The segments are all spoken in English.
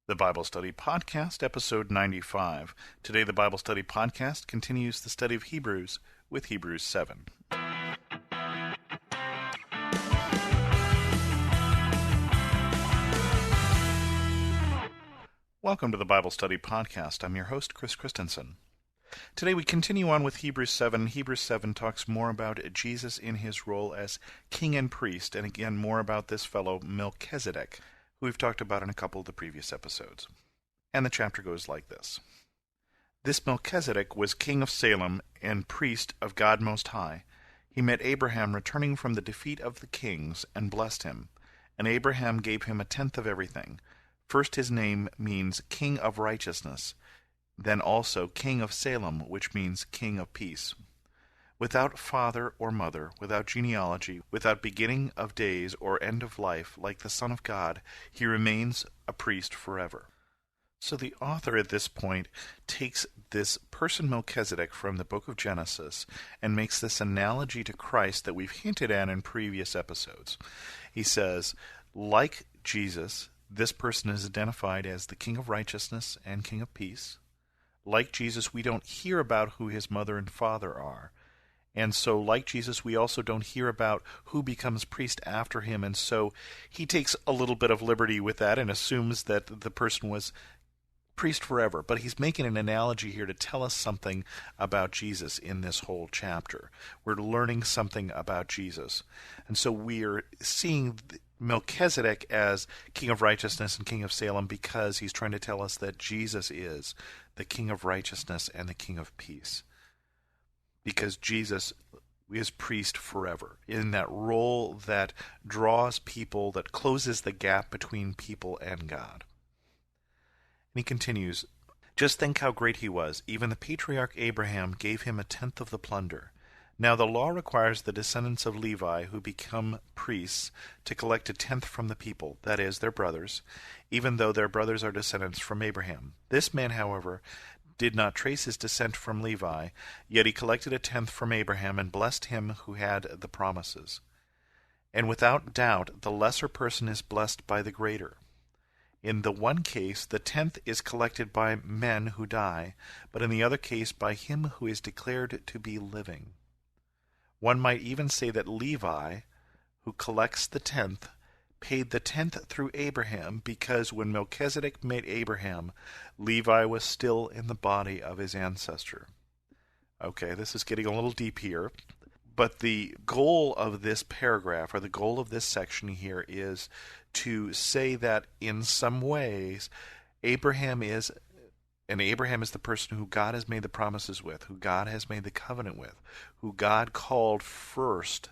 The Bible Study Podcast, Episode 95. Today, the Bible Study Podcast continues the study of Hebrews with Hebrews 7. Welcome to the Bible Study Podcast. I'm your host, Chris Christensen. Today, we continue on with Hebrews 7. Hebrews 7 talks more about Jesus in his role as king and priest, and again, more about this fellow Melchizedek, who we've talked about in a couple of the previous episodes. And the chapter goes like this. This Melchizedek was king of Salem and priest of God Most High. He met Abraham returning from the defeat of the kings and blessed him. And Abraham gave him a tenth of everything. First his name means king of righteousness, then also king of Salem, which means king of peace. Without father or mother, without genealogy, without beginning of days or end of life, like the Son of God, he remains a priest forever. So the author at this point takes this person Melchizedek from the book of Genesis and makes this analogy to Christ that we've hinted at in previous episodes. He says, like Jesus, this person is identified as the king of righteousness and king of peace. Like Jesus, we don't hear about who his mother and father are. And so, like Jesus, we also don't hear about who becomes priest after him. And so he takes a little bit of liberty with that and assumes that the person was priest forever. But he's making an analogy here to tell us something about Jesus in this whole chapter. We're learning something about Jesus. And so we're seeing Melchizedek as king of righteousness and king of Salem because he's trying to tell us that Jesus is the king of righteousness and the king of peace. Because Jesus is priest forever, in that role that draws people, that closes the gap between people and God. And he continues, just think how great he was. Even the patriarch Abraham gave him a tenth of the plunder. Now the law requires the descendants of Levi who become priests to collect a tenth from the people, that is, their brothers, even though their brothers are descendants from Abraham. This man, however, did not trace his descent from Levi, yet he collected a tenth from Abraham and blessed him who had the promises. And without doubt, the lesser person is blessed by the greater. In the one case, the tenth is collected by men who die, but in the other case by him who is declared to be living. One might even say that Levi, who collects the tenth, paid the tenth through Abraham, because when Melchizedek met Abraham, Levi was still in the body of his ancestor. Okay, this is getting a little deep here, but the goal of this paragraph, or the goal of this section here, is to say that in some ways, Abraham is the person who God has made the promises with, who God has made the covenant with, who God called first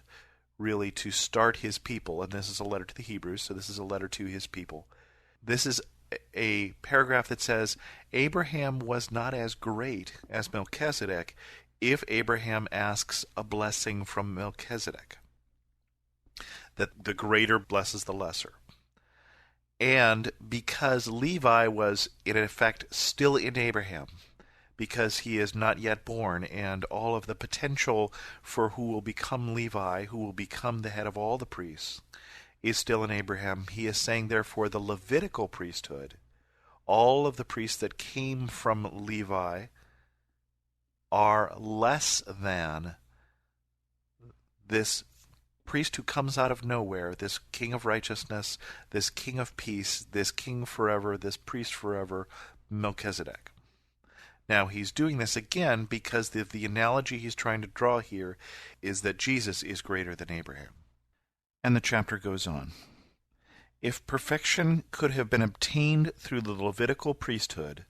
really to start his people, and this is a letter to the Hebrews, so this is a letter to his people. This is a paragraph that says, Abraham was not as great as Melchizedek if Abraham asks a blessing from Melchizedek, that the greater blesses the lesser. And because Levi was, in effect, still in Abraham, because he is not yet born, and all of the potential for who will become Levi, who will become the head of all the priests, is still in Abraham. He is saying, therefore, the Levitical priesthood, all of the priests that came from Levi, are less than this priest who comes out of nowhere, this king of righteousness, this king of peace, this king forever, this priest forever, Melchizedek. Now, he's doing this again because the analogy he's trying to draw here is that Jesus is greater than Abraham. And the chapter goes on. If perfection could have been obtained through the Levitical priesthood,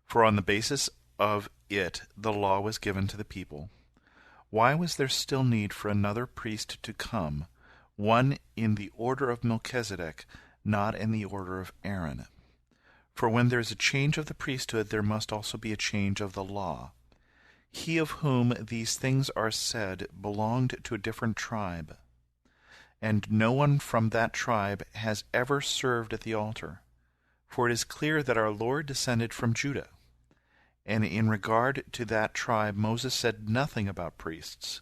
for on the basis of it the law was given to the people, why was there still need for another priest to come, one in the order of Melchizedek, not in the order of Aaron? For when there is a change of the priesthood, there must also be a change of the law. He of whom these things are said belonged to a different tribe, and no one from that tribe has ever served at the altar. For it is clear that our Lord descended from Judah. And in regard to that tribe, Moses said nothing about priests.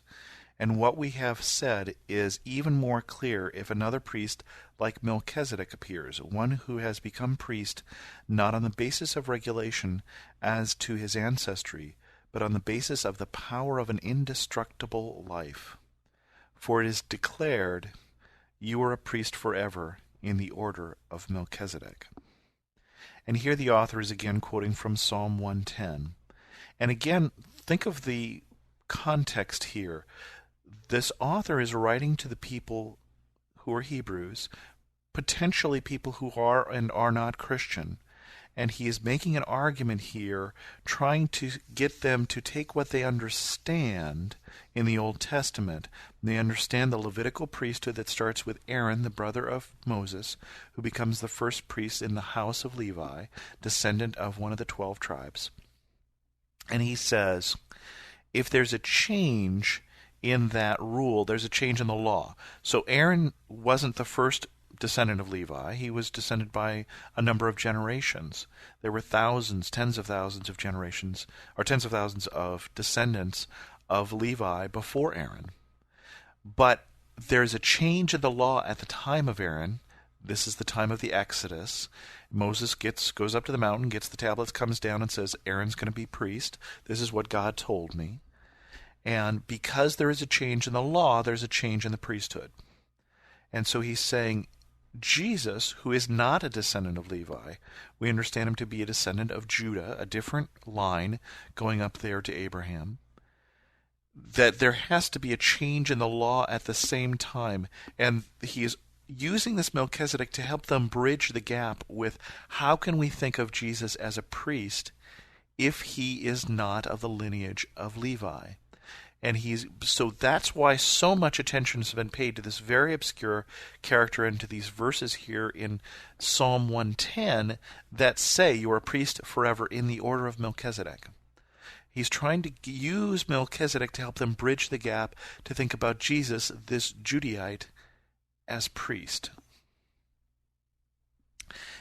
And what we have said is even more clear if another priest like Melchizedek appears, one who has become priest not on the basis of regulation as to his ancestry, but on the basis of the power of an indestructible life. For it is declared, "You are a priest forever in the order of Melchizedek." And here the author is again quoting from Psalm 110. And again, think of the context here. This author is writing to the people who are Hebrews, potentially people who are and are not Christian. And he is making an argument here, trying to get them to take what they understand in the Old Testament. They understand the Levitical priesthood that starts with Aaron, the brother of Moses, who becomes the first priest in the house of Levi, descendant of one of the 12 tribes. And he says, if there's a change in that rule, there's a change in the law. So Aaron wasn't the first descendant of Levi. He was descended by a number of generations. There were thousands, tens of thousands of generations, or tens of thousands of descendants of Levi before Aaron. But there's a change in the law at the time of Aaron. This is the time of the Exodus. Moses goes up to the mountain, gets the tablets, comes down and says, Aaron's going to be priest. This is what God told me. And because there is a change in the law, there's a change in the priesthood. And so he's saying, Jesus, who is not a descendant of Levi, we understand him to be a descendant of Judah, a different line going up there to Abraham, that there has to be a change in the law at the same time. And he is using this Melchizedek to help them bridge the gap with how can we think of Jesus as a priest if he is not of the lineage of Levi. And so that's why so much attention has been paid to this very obscure character and to these verses here in Psalm 110 that say you are a priest forever in the order of Melchizedek. He's trying to use Melchizedek to help them bridge the gap to think about Jesus, this Judaite, as priest.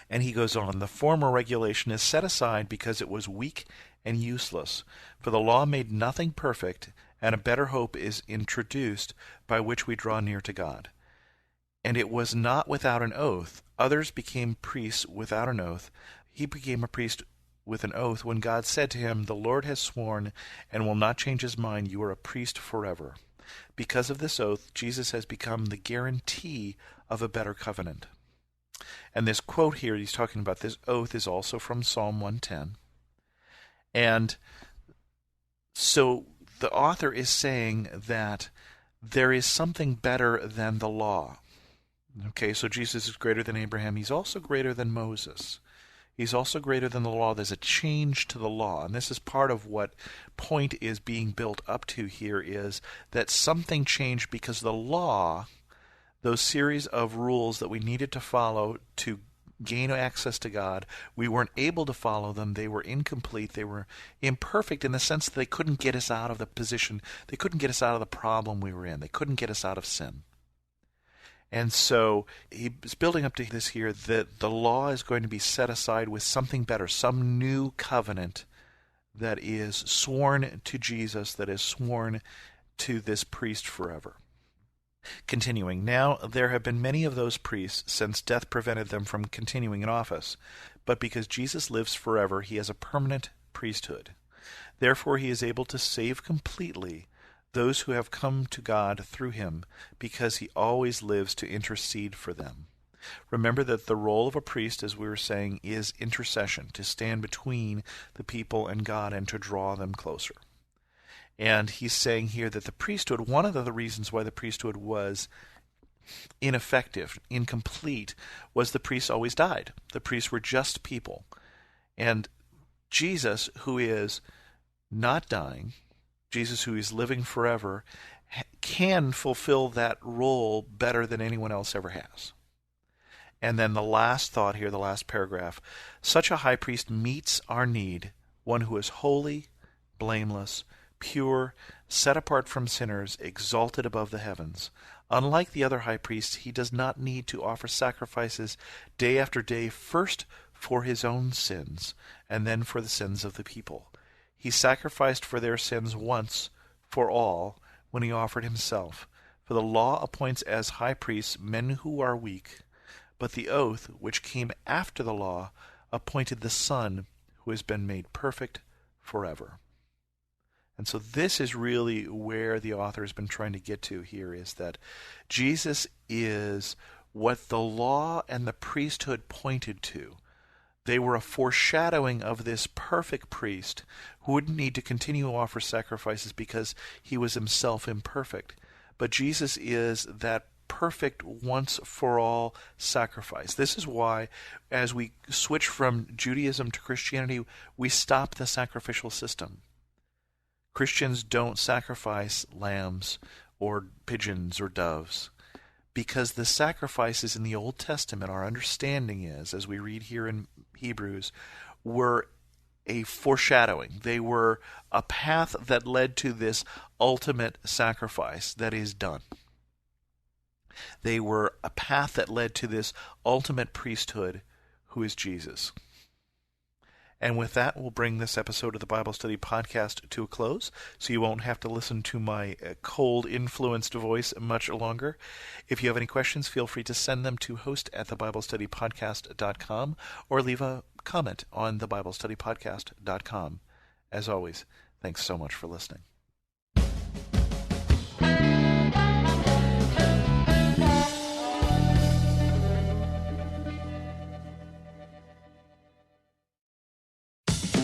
And he goes on, the former regulation is set aside because it was weak and useless, for the law made nothing perfect, and a better hope is introduced by which we draw near to God. And it was not without an oath. Others became priests without an oath. He became a priest with an oath when God said to him, the Lord has sworn and will not change his mind, you are a priest forever. Because of this oath, Jesus has become the guarantee of a better covenant. And this quote here, he's talking about this oath, is also from Psalm 110. And so the author is saying that there is something better than the law. Okay, so Jesus is greater than Abraham. He's also greater than Moses. He's also greater than the law. There's a change to the law. And this is part of what point is being built up to here, is that something changed because the law, those series of rules that we needed to follow to gain access to God, we weren't able to follow them. They were incomplete. They were imperfect in the sense that they couldn't get us out of the position. They couldn't get us out of the problem we were in. They couldn't get us out of sin. And so he's building up to this here, that the law is going to be set aside with something better, some new covenant that is sworn to Jesus, that is sworn to this priest forever. Continuing, now there have been many of those priests since death prevented them from continuing in office, but because Jesus lives forever, he has a permanent priesthood. Therefore he is able to save completely those who have come to God through him, because he always lives to intercede for them. Remember that the role of a priest, as we were saying, is intercession, to stand between the people and God and to draw them closer. And he's saying here that the priesthood, one of the reasons why the priesthood was ineffective, incomplete, was the priests always died. The priests were just people. And Jesus, who is not dying, Jesus, who is living forever, can fulfill that role better than anyone else ever has. And then the last thought here, the last paragraph, such a high priest meets our need, one who is holy, blameless, pure, set apart from sinners, exalted above the heavens. Unlike the other high priests, he does not need to offer sacrifices day after day, first for his own sins, and then for the sins of the people. He sacrificed for their sins once for all when he offered himself. For the law appoints as high priests men who are weak, but the oath, which came after the law, appointed the Son who has been made perfect forever. And so this is really where the author has been trying to get to here, is that Jesus is what the law and the priesthood pointed to. They were a foreshadowing of this perfect priest who wouldn't need to continue to offer sacrifices because he was himself imperfect. But Jesus is that perfect once-for-all sacrifice. This is why, as we switch from Judaism to Christianity, we stop the sacrificial system. Christians don't sacrifice lambs or pigeons or doves, because the sacrifices in the Old Testament, our understanding is, as we read here in Hebrews, were a foreshadowing. They were a path that led to this ultimate sacrifice that is done. They were a path that led to this ultimate priesthood, who is Jesus. And with that, we'll bring this episode of the Bible Study Podcast to a close, so you won't have to listen to my cold-influenced voice much longer. If you have any questions, feel free to send them to host@thebiblestudypodcast.com or leave a comment on thebiblestudypodcast.com. As always, thanks so much for listening.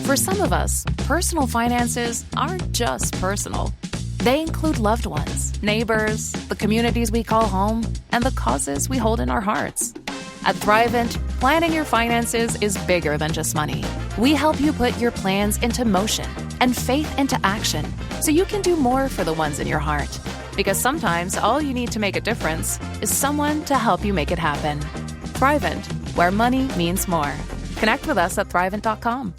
For some of us, personal finances aren't just personal. They include loved ones, neighbors, the communities we call home, and the causes we hold in our hearts. At Thrivent, planning your finances is bigger than just money. We help you put your plans into motion and faith into action so you can do more for the ones in your heart. Because sometimes all you need to make a difference is someone to help you make it happen. Thrivent, where money means more. Connect with us at Thrivent.com.